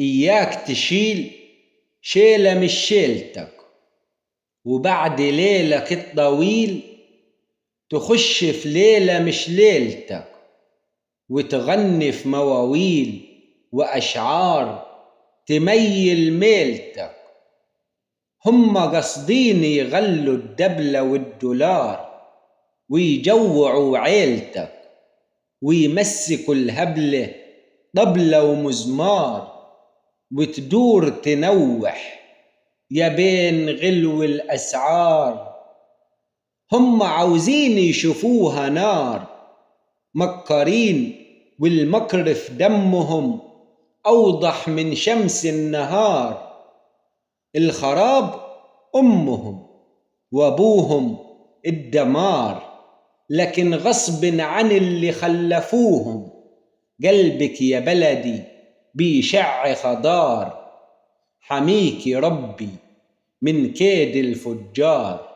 إياك تشيل شيلة مش شيلتك، وبعد ليلك الطويل تخش في ليلة مش ليلتك، وتغني في مواويل وأشعار تميل ميلتك. هم قصدين يغلوا الدبلة والدولار ويجوعوا عيلتك، ويمسكوا الهبلة طبلة ومزمار، وتدور تنوح يا بين غلو الأسعار. هم عاوزين يشوفوها نار، مكرين والمكر في دمهم أوضح من شمس النهار. الخراب أمهم وأبوهم الدمار، لكن غصب عن اللي خلفوهم قلبك يا بلدي بيشع خضار. حميك ربي من كيد الفجار.